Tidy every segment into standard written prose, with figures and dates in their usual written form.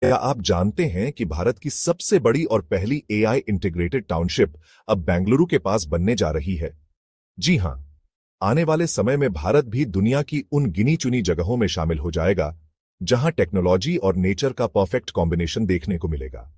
क्या आप जानते हैं कि भारत की सबसे बड़ी और पहली एआई इंटीग्रेटेड टाउनशिप अब बेंगलुरु के पास बनने जा रही है? जी हां, आने वाले समय में भारत भी दुनिया की उन गिनी चुनी जगहों में शामिल हो जाएगा जहां टेक्नोलॉजी और नेचर का परफेक्ट कॉम्बिनेशन देखने को मिलेगा।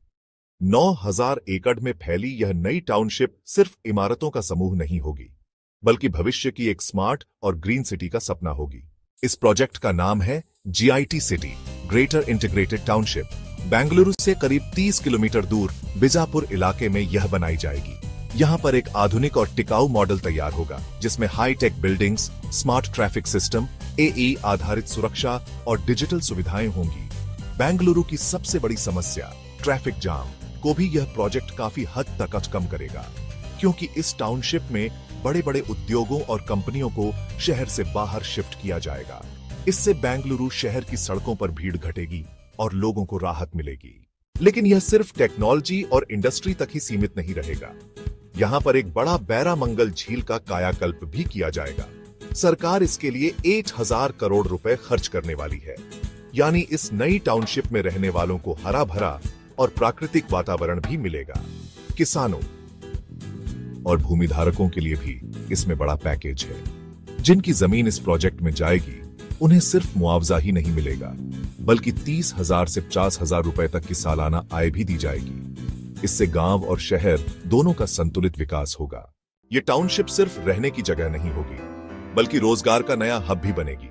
9,000 एकड़ में फैली यह नई टाउनशिप सिर्फ इमारतों का समूह नहीं होगी, बल्कि भविष्य की एक स्मार्ट और ग्रीन सिटी का सपना होगी। इस प्रोजेक्ट का नाम है GIT city, greater integrated township. Bengaluru से करीब 30 किलोमीटर दूर बिजापुर इलाके में यह बनाई जाएगी। यहां पर एक आधुनिक और टिकाऊ मॉडल तैयार होगा, जिसमें high-tech buildings, smart traffic system, AI आधारित सुरक्षा और डिजिटल सुविधाएं होंगी। बेंगलुरु की सबसे बड़ी समस्या ट्रैफिक जाम को भी यह प्रोजेक्ट काफी हद तक कम करेगा, क्योंकि इस टाउनशिप में बड़े-बड़े उद्योगों और कंपनियों को शहर से बाहर शिफ्ट किया जाएगा। इससे बेंगलुरु शहर की सड़कों पर भीड़ घटेगी और लोगों को राहत मिलेगी। लेकिन यह सिर्फ टेक्नोलॉजी और इंडस्ट्री तक ही सीमित नहीं रहेगा। यहां पर एक बड़ा बैरामंगल झील का कायाकल्प भी किया जाएगा। सरकार इसके लिए 8,000 करोड़ रुपए खर्च करने वाली है। यानी इस नई टाउनशिप में रहने वालों को हरा भरा और प्राकृतिक वातावरण भी मिलेगा। किसानों और भूमिधारकों के लिए भी इसमें बड़ा पैकेज है। जिनकी जमीन इस प्रोजेक्ट में जाएगी, उन्हें सिर्फ मुआवजा ही नहीं मिलेगा, बल्कि 30,000 से 50,000 रुपए तक की सालाना आय भी दी जाएगी। इससे गांव और शहर दोनों का संतुलित विकास होगा। ये टाउनशिप सिर्फ रहने की जगह नहीं होगी, बल्कि रोजगार का नया हब भी बनेगी।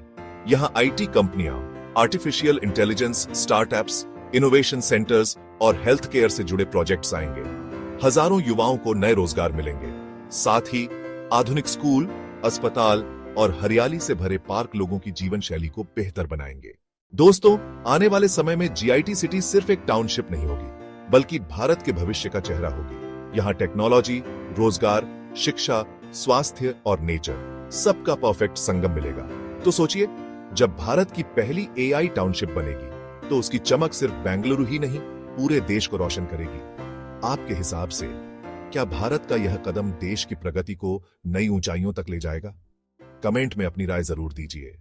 यहाँ आईटी कंपनियां, artificial intelligence startups, innovation centres और हेल्थ केयर से जुड़े प्रोजेक्ट्स आएंगे। हजारों युवाओं को नए रोजगार मिलेंगे। साथ ही आधुनिक स्कूल, अस्पताल और हरियाली से भरे पार्क लोगों की जीवन शैली को बेहतर बनाएंगे। दोस्तों, आने वाले समय में जीआईटी सिटी सिर्फ एक टाउनशिप नहीं होगी, बल्कि भारत के भविष्य का चेहरा होगी। यहाँ टेक्नोलॉजी, रोजगार, शिक्षा, स्वास्थ्य और नेचर सबका परफेक्ट संगम मिलेगा। तो सोचिए, जब भारत की पहली एआई टाउनशिप बनेगी, तो उसकी चमक सिर्फ बेंगलुरु ही नहीं, पूरे देश को रोशन करेगी। आपके हिसाब से क्या भारत का यह कदम देश की प्रगति को नई ऊंचाइयों तक ले जाएगा? कमेंट में अपनी राय जरूर दीजिए।